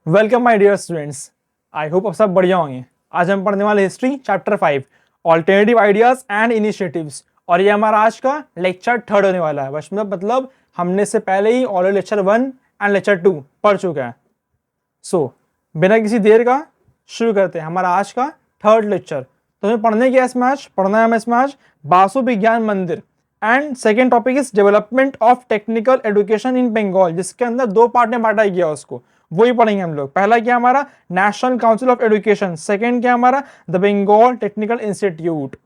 Welcome my dear students. I hope आप सब बढ़िया होंगे। आज हम पढ़ने वाले history chapter 5 alternative ideas and initiatives, और ये हमारा आज का लेक्चर 3 होने वाला है। बस मतलब हमने से पहले ही ऑलरेडी लेक्चर 1 एंड लेक्चर 2 पढ़ चुके हैं। सो बिना किसी देर का शुरू करते हैं हमारा आज का 3rd लेक्चर। तो हमें पढ़ने क्या इसमें आज पढ़ना है हमें इसमें आज Basu Vigyan Mandir and second topic is development of technical education in Bengal, जिसके अंदर 2 पार्ट में बांटा गया उसको, वही पढ़ेंगे हम लोग। पहला क्या हमारा national council of education, second क्या हमारा द बंगाल टेक्निकल इंस्टीट्यूट।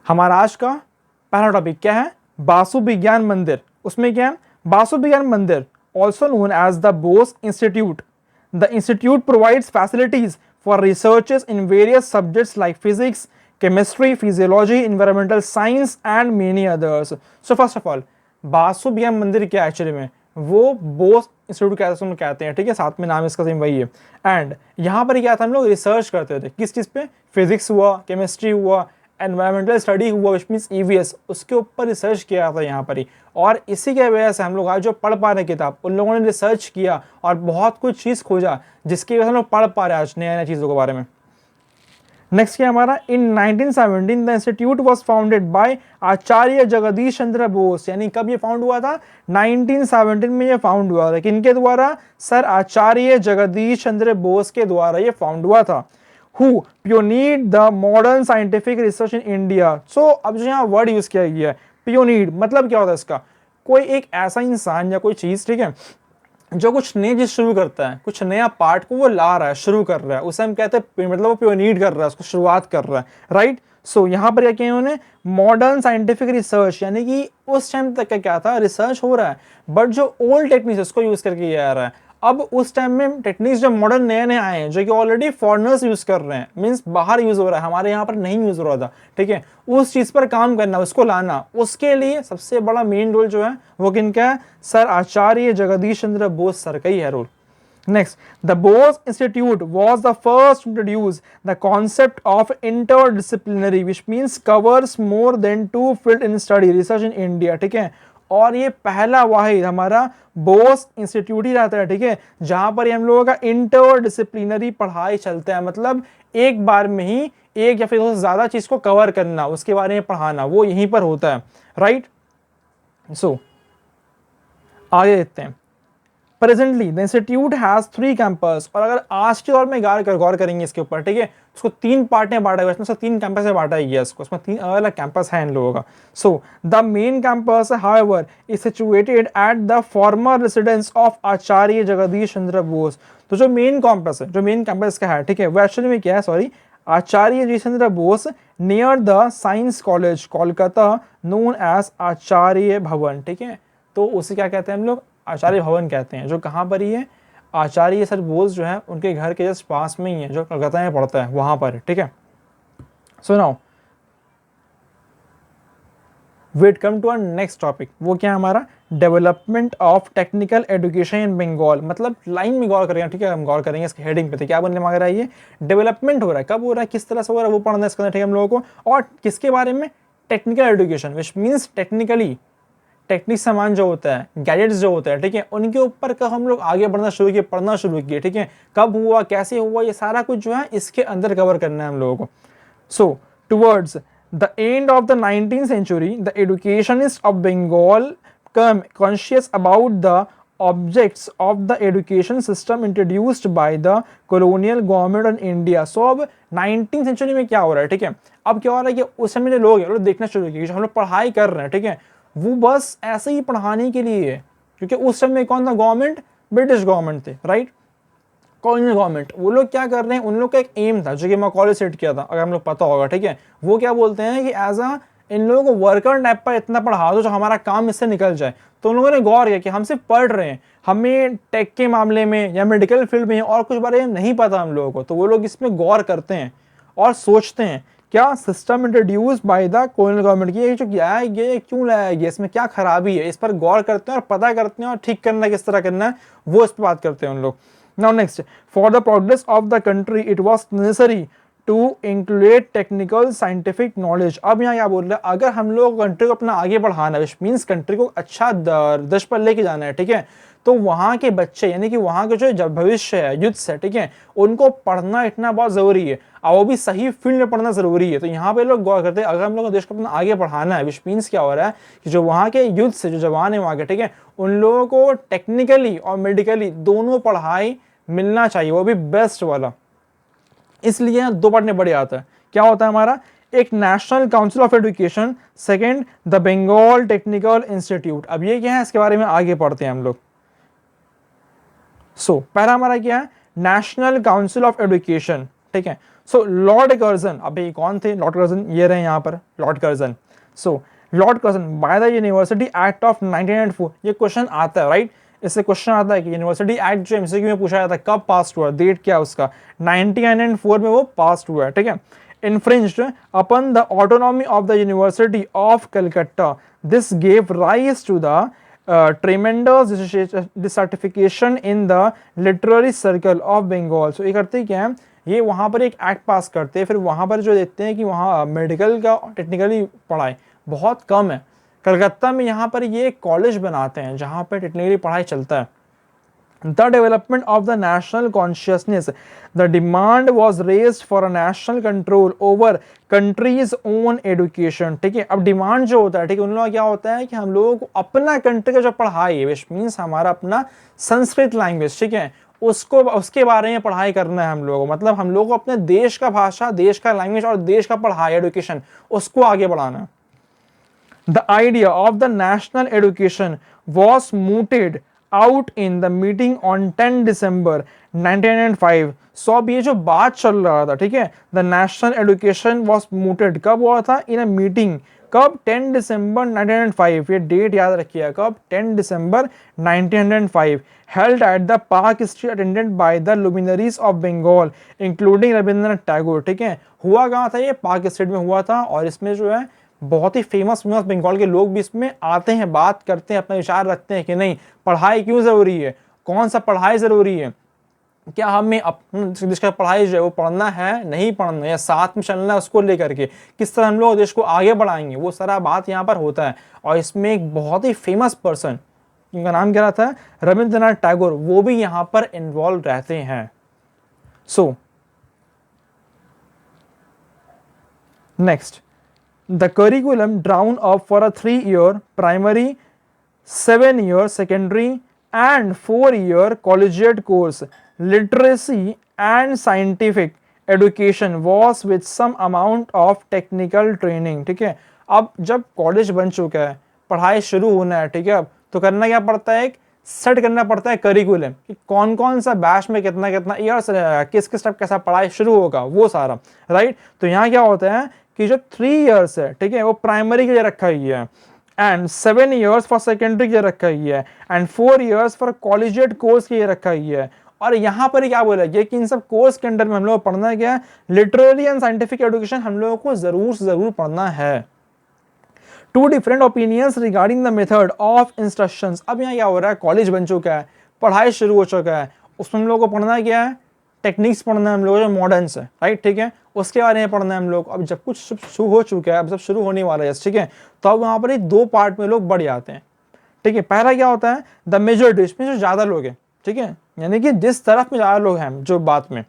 हमारा आज का पहला टॉपिक क्या है, बासु विज्ञान मंदिर। उसमें क्या है, Basu Vigyan Mandir also known as the Bose institute. The institute provides facilities for researches in various subjects like physics, chemistry, physiology, environmental science and many others. So first of all, Basu Vigyan मंदिर क्या है एक्चुअली में, वो बोस इंस्टीट्यूट कहते हैं, ठीक है, साथ में नाम इसका सेम वही है। एंड यहाँ पर क्या था, हम लोग रिसर्च करते थे किस चीज़ पे, फिजिक्स हुआ, केमिस्ट्री हुआ, एनवायरमेंटल स्टडी हुआ विच मीन्स ईवीएस, उसके ऊपर रिसर्च किया था यहाँ पर ही। और इसी के वजह से हम लोग आज जो पढ़ पा रहे किताब, उन लोगों ने रिसर्च किया और बहुत कुछ चीज़ खोजा जिसकी वजह से हम लोग पढ़ पा रहे हैं आज नई नई चीज़ों के बारे में। नेक्स्ट क्या हमारा, in 1917 the institute was founded by Acharya Jagadish Chandra Bose. यानी कब ये फाउंड हुआ था, 1917 में ये फाउंड हुआ था। किनके द्वारा, सर आचार्य जगदीश चंद्र बोस के द्वारा ये फाउंड हुआ था। Who pioneered the modern scientific research in India. So अब जो यहाँ वर्ड यूज किया गया है पियोनीड, मतलब क्या होता है इसका, कोई एक ऐसा इंसान या कोई चीज, ठीक है, जो कुछ नई चीज शुरू करता है, कुछ नया पार्ट को वो ला रहा है, शुरू कर रहा है, उसे हम कहते हैं मतलब वो पियोनीर कर रहा है, उसको शुरुआत कर रहा है, राइट। सो यहाँ पर क्या किया उन्होंने, मॉडर्न साइंटिफिक रिसर्च, यानी कि उस टाइम तक का क्या था, रिसर्च हो रहा है बट जो ओल्ड टेक्निक्स उसको यूज करके किया जा रहा है। अब उस टाइम में टेक्निक्स जो मॉडर्न नए नए आए हैं, जो कि ऑलरेडी फॉरेनर्स यूज कर रहे हैं, मींस बाहर यूज हो रहा है, हमारे यहाँ पर नहीं यूज हो रहा था, ठीक है, उस चीज पर काम करना, उसको लाना, उसके लिए सबसे बड़ा मेन रोल जो है वो किनका है, सर आचार्य जगदीश चंद्र बोस सर का ही है role. Next, the Bose Institute was the first to introduce the concept of interdisciplinary, which means covers more than 2 field in study research in India, ठीक है। और ये पहला वाहिद हमारा बोस इंस्टीट्यूट ही रहता है, ठीक है, जहां पर हम लोगों का इंटरडिसिप्लिनरी पढ़ाई चलता है, मतलब एक बार में ही एक या फिर उससे ज्यादा चीज को कवर करना, उसके बारे में पढ़ाना, वो यहीं पर होता है, राइट। सो आगे देखते हैं। Presently the institute has 3 campus, और अगर आज के दौर में गौर करेंगे इसके ऊपर, ठीक है, उसको 3 पार्ट में बांटा गया, इसमें से 3 कैंपस में बांटा गया इसको, इसमें 3 अलग अलग कैंपस है इन लोगों का। So the main campus however is situated at the former residence of Acharya Jagadish Chandra Bose. तो जो मेन कैंपस है, जो मेन कैंपस का है, ठीक है, वो एक्चुअली में क्या है, sorry, Acharya Jagadish Chandra Bose near the science college Kolkata known as Acharya Bhavan, ठीक है। तो उसे क्या कहते हैं हम लोग, आचार्य भवन कहते हैं, जो कहाँ पर ही है, आचार्य सर बोस जो है उनके घर के जस्ट पास में ही है, जो कलकत्ता में पड़ता है वहां पर, ठीक है। So now wait come to our next topic, वो क्या है हमारा, development of technical education in Bengal. मतलब लाइन में गौर करेंगे, ठीक है, हम गौर करेंगे इसके हेडिंग पे, तो क्या बनने मांग रहा है, ये डेवलपमेंट हो रहा है, कब हो रहा है, किस तरह से हो रहा है, वो पढ़ना है इसके अंदर, ठीक है, हम लोगों को। और किसके बारे में, technical education, which means technically, technique सामान जो होता है, गैजेट्स जो होता है, ठीक है, उनके ऊपर कब हम लोग आगे बढ़ना शुरू किए, पढ़ना शुरू किए, ठीक है, कब हुआ, कैसे हुआ, ये सारा कुछ जो है इसके अंदर कवर करना है हम लोगों को। So towards the end of the 19th century the educationist of Bengal come conscious about the objects of the education system introduced by the colonial government on India. So अब 19th century में क्या हो रहा है, ठीक है, अब क्या हो रहा है कि उस समय जो लोग हैं वो देखना शुरू किए, जो हम लोग पढ़ाई कर रहे हैं, ठीक है, वो बस ऐसे ही पढ़ाने के लिए है, क्योंकि उस समय कौन था गवर्नमेंट, ब्रिटिश गवर्नमेंट थे, राइट, कॉलोनियल गवर्नमेंट। वो लोग क्या कर रहे हैं, उन लोग का एक एम था जो कि मैकॉले सेट किया था, अगर हम लोग पता होगा, ठीक है, वो क्या बोलते हैं कि एज अ इन लोगों को वर्कर टाइप पर इतना पढ़ा दो जो हमारा काम इससे निकल जाए। तो उन लोगों ने गौर किया कि हम सिर्फ पढ़ रहे हैं, हमें टेक के मामले में या मेडिकल फील्ड में और कुछ बारे में नहीं पता हम लोगों को, तो वो लोग इसमें गौर करते हैं और सोचते हैं क्या system introduce by the colonial government की, ये जो क्या है, ये क्यों लाया गया, इसमें क्या खराबी है, इस पर गौर करते हैं और पता करते हैं और ठीक करना किस तरह करना है, वो इस पर बात करते हैं उन लोग। Now next, for the progress of the country it was necessary to include technical scientific knowledge. अब यहाँ क्या बोल रहे हैं, अगर हम लोग कंट्री को अपना आगे बढ़ाना है, मीन्स कंट्री को अच्छा दर्ज पर लेके जाना है, ठीक है, तो वहाँ के बच्चे यानी कि वहाँ के जो भविष्य है, यूथ है, ठीक है, उनको पढ़ना इतना बहुत ज़रूरी है और वो भी सही फील्ड में पढ़ना ज़रूरी है। तो यहाँ पे लोग गौर करते हैं अगर हम लोग को देश को अपना आगे बढ़ाना है, विच मीन्स क्या हो रहा है कि जो वहाँ के यूथ से जो जवान है वहाँ के, ठीक है, उन लोगों को टेक्निकली और मेडिकली दोनों पढ़ाई मिलना चाहिए, वो भी बेस्ट वाला। इसलिए यहाँ दो पार्ट में बढ़िया आता है। क्या होता है हमारा, एक national council of education, second the Bengal technical institute. अब ये क्या है इसके बारे में आगे पढ़ते हैं हम लोग। सो पहला हमारा क्या है, नेशनल काउंसिल ऑफ एजुकेशन, ठीक है। सो लॉर्ड कर्जन, अभी कौन थे लॉर्ड कर्जन, ये रहे यहाँ पर Lord Curzon. So Lord Curzon by the university act of 1904, ये क्वेश्चन आता है राइट, इससे क्वेश्चन आता है कि यूनिवर्सिटी एक्ट जो एमसीक्यू में पूछा जाता है कब पास हुआ, डेट क्या उसका, 1904 में वो पास हुआ है, ठीक है। infringed upon the autonomy of the University of Calcutta. This gave rise to the tremendous dissatisfaction in the literary circle of Bengal. So ये करते क्या है, ये वहाँ पर एक एक्ट पास करते हैं, फिर वहाँ पर जो देखते हैं कि वहाँ मेडिकल का टेक्निकली पढ़ाई बहुत कम है, कलकत्ता में यहाँ पर ये कॉलेज बनाते हैं जहाँ पर टेक्निकली पढ़ाई चलता है। The development of the national consciousness, the demand was raised for a national control over country's own education, ठीक है। अब डिमांड जो होता है, ठीक है, उन लोगों का क्या होता है कि हम लोगों को अपना कंट्री का जो पढ़ाई है, विच मीन्स हमारा अपना संस्कृत लैंग्वेज, ठीक है, उसको उसके बारे में पढ़ाई करना है हम लोगों को, मतलब हम लोगों को अपने देश का भाषा, देश का लैंग्वेज और देश का पढ़ाई एजुकेशन उसको आगे बढ़ाना है। The idea of the national education was mooted out in the meeting on 10 December 1905. सो अब ये जो बात चल रहा था, ठीक है, the national education was mooted कब हुआ था, इन अ मीटिंग, कब, 10 दिसंबर 1905, ये डेट याद रखिएगा कब, 10 दिसंबर 1905, held at the Park Street, attended by the luminaries of Bengal including Rabindranath Tagore, ठीक है। हुआ कहाँ था, ये पार्क स्ट्रीट में हुआ था और इसमें जो है बहुत ही फेमस बंगाल के लोग भी इसमें आते हैं, बात करते हैं, अपना विचार रखते हैं कि नहीं पढ़ाई क्यों ज़रूरी है, कौन सा पढ़ाई ज़रूरी है, क्या हमें अपना जिसका पढ़ाई जो है वो पढ़ना है, नहीं पढ़ना है, या साथ में चलना है, उसको लेकर के किस तरह हम लोग देश को आगे बढ़ाएंगे, वो सारा बात यहाँ पर होता है। और इसमें एक बहुत ही फेमस पर्सन, उनका नाम क्या रहता है, रविंद्रनाथ टैगोर, वो भी यहाँ पर इन्वॉल्व रहते हैं। So next, the curriculum drawn up for a 3-year primary, 7-year secondary and 4-year collegiate course, literacy and scientific education was with some amount of technical training, ठीक है। अब जब कॉलेज बन चुका है, पढ़ाई शुरू होना है, ठीक है, अब तो करना क्या पड़ता है, एक सेट करना पड़ता है करिकुलम कि कौन कौन सा बैच में कितना कितना ईयर्स रहेगा, किस किस टाइप कैसा पढ़ाई शुरू होगा, वो सारा राइट। तो यहाँ क्या होता है कि जो 3 इयर्स है, ठीक है, वो प्राइमरी के लिए रखा गया है, एंड 7 इयर्स फॉर सेकेंडरी के लिए रखा गया है, and 4 years for collegiate course के लिए रखा गया है। और यहाँ पर क्या बोला गया कि इन सब कोर्स के अंडर में हम लोग पढ़ना क्या है, लिटरेरी एंड साइंटिफिक एजुकेशन हम लोगों को जरूर से जरूर पढ़ना है। 2 different opinions regarding the method of instructions. अब यहाँ क्या हो रहा है, कॉलेज बन चुका है, पढ़ाई शुरू हो चुका है, उसमें हम लोग को पढ़ना क्या है, टेक्निक्स पढ़ना है हम लोग जो मॉडर्न्स है, राइट, ठीक है, उसके बारे में पढ़ना है हम लोग। अब जब कुछ शुरू हो चुका है, अब सब शुरू होने वाला है, ठीक है, तो अब वहाँ पर ही 2 पार्ट में लोग बढ़ जाते हैं, ठीक है। पहला क्या होता है, द मेजॉरिटी, इसमें जो ज़्यादा लोग हैं, ठीक है, यानी कि जिस तरफ में ज़्यादा लोग हैं जो बात में,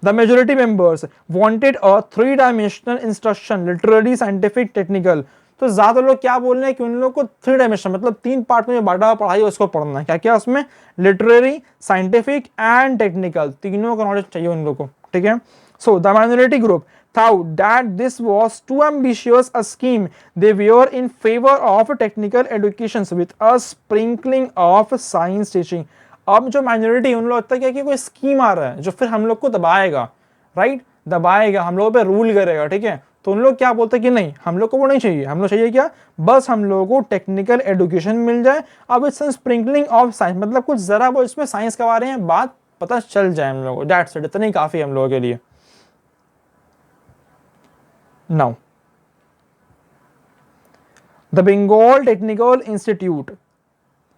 the majority members wanted a 3 dimensional instruction, literary, scientific, technical. तो ज्यादा लोग क्या बोल रहे हैं कि उन लोगों को 3 डायमेंशन मतलब 3 पार्ट में बांटा हुआ पढ़ाई है उसको पढ़ना है, क्या क्या उसमें, लिटरेरी, साइंटिफिक एंड टेक्निकल, तीनों का नॉलेज चाहिए उन लोगों को, ठीक है। So the minority group thought that this was too ambitious a scheme. They were in favor of technical education with a sprinkling of science teaching. अब जो माइनॉरिटी उन लोग लगता है कि कोई स्कीम आ रहा है जो फिर हम लोग को दबाएगा, राइट, दबाएगा, हम लोगों पे रूल करेगा, ठीक है। तो उन लोग क्या बोलते हैं कि नहीं, हम लोग को वो नहीं चाहिए, हम लोग चाहिए क्या, बस हम लोगों को टेक्निकल एजुकेशन मिल जाए। अब इट्स स्प्रिंकलिंग ऑफ साइंस, मतलब कुछ जरा वो इसमें साइंस के बारे में बात पता चल जाए हम लोगों को, दैट्स इट, इतना ही काफी हम लोगों के लिए। Now, the Bengal Technical Institute,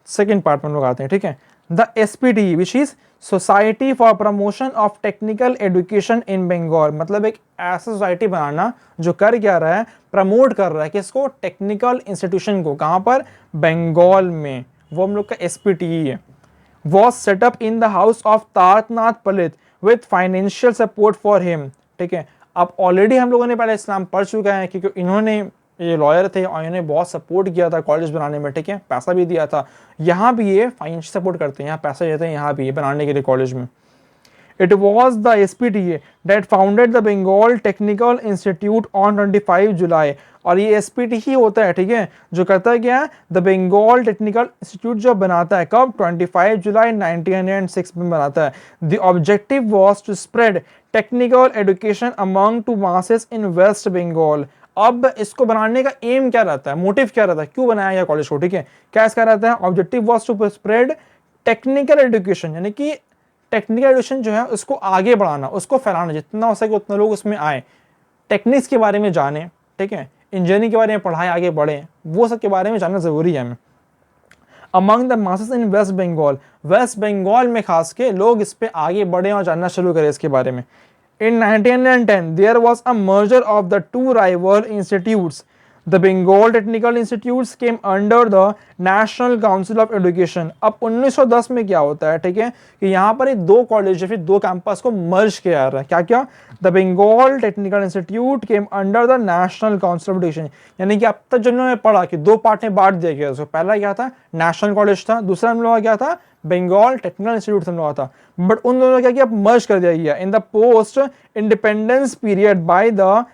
second part में हम लोग आते हैं, ठीक है। The SPT which is society for promotion of technical education in Bengal, मतलब एक ऐसा सोसाइटी बनाना जो कर क्या रहा है, प्रमोट कर रहा है किसको, टेक्निकल इंस्टीट्यूशन को, कहाँ पर, बंगाल में, वो हम लोग का SPT है। was set up in the house of Taraknath पलित with financial support for him। ठीक है, अब ऑलरेडी हम लोगों ने पहले इस्लाम पढ़ चुका है क्योंकि इन्होंने ये लॉयर थे और इन्होंने बहुत सपोर्ट किया था कॉलेज बनाने में। ठीक है, पैसा भी दिया था, यहाँ भी ये फाइनेंशियल सपोर्ट करते हैं, यहाँ पैसा देते हैं यहाँ भी ये बनाने के लिए कॉलेज में। It was the SPTA that founded the Bengal Technical Institute on 25 July। और ये SPT ही होता है, ठीक है, जो करता है क्या, द बंगाल टेक्निकल इंस्टीट्यूट जो बनाता है कब, 25 जुलाई 1906 में बनाता है। The objective was to spread technical education among to masses in West Bengal. अब इसको बनाने का एम क्या रहता है, मोटिव क्या रहता है, क्यों बनाया गया कॉलेज को, ठीक है, क्या इसका रहता है, objective was to spread technical education, यानी कि टेक्निकल एजुकेशन जो है उसको आगे बढ़ाना, उसको फैलाना, जितना हो सके उतना लोग उसमें आए, टेक्निक्स के बारे में जाने, ठीक है, इंजीनियरिंग के बारे में पढ़ाई आगे बढ़े, वो सब के बारे में जानना जरूरी है हमें। Among the masses in West Bengal, West Bengal में खास के लोग इस पे आगे बढ़े और जानना शुरू करें इसके बारे में। In 1910 there was a merger of the two rival institutes। The Bengal Technical Institutes came under the National Council of Education। अब 1910 में क्या होता है, ठीक है, कि यहाँ पर ये दो कॉलेज फिर दो कैंपस को मर्ज किया जा रहा है। क्या क्या, the Bengal technical institute came under the national council of education, यानी कि अब तक जो उन्होंने पढ़ा कि दो पार्ट में बांट दिया गया। उसको पहला क्या था, नेशनल कॉलेज था, दूसरा हम लोग का क्या था, बंगाल टेक्निकल इंस्टीट्यूट हम लोग था। बट उन दोनों का क्या किया, मर्ज कर दिया गया in the post independence period by the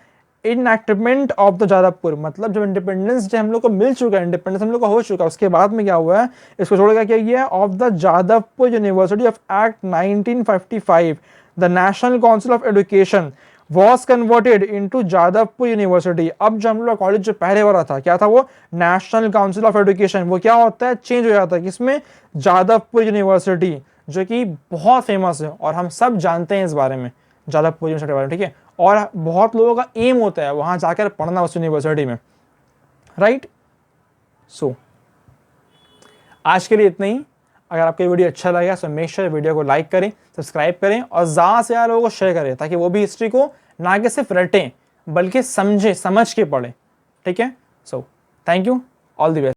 enactment of the Jadavpur. मतलब जब इंडिपेंडेंस डे हम लोग को मिल चुका है, इंडिपेंडेंस हम लोग का हो चुका है, उसके बाद में क्या हुआ है, इसको छोड़ क्या किया, of the Jadavpur university of act 1955 the national council of education was converted into Jadavpur university. अब जो हम लोग कॉलेज जो पहले वाला था क्या था, वो नेशनल काउंसिल ऑफ एजुकेशन, वो क्या होता है, चेंज हो जाता है किसमें, जादवपुर यूनिवर्सिटी, जो कि बहुत फेमस है और हम सब जानते हैं इस बारे में, जादवपुर यूनिवर्सिटी के बारे में, ठीक है, और बहुत लोगों का एम होता है वहां जाकर पढ़ना उस यूनिवर्सिटी में, राइट। सो आज के लिए इतना ही। अगर आपको वीडियो अच्छा लगा तो मेक श्योर वीडियो को लाइक करें, सब्सक्राइब करें और ज़्यादा से ज़्यादा लोगों को शेयर करें, ताकि वो भी हिस्ट्री को ना कि सिर्फ रटें बल्कि समझ के पढ़ें, ठीक है। So thank you, all the best.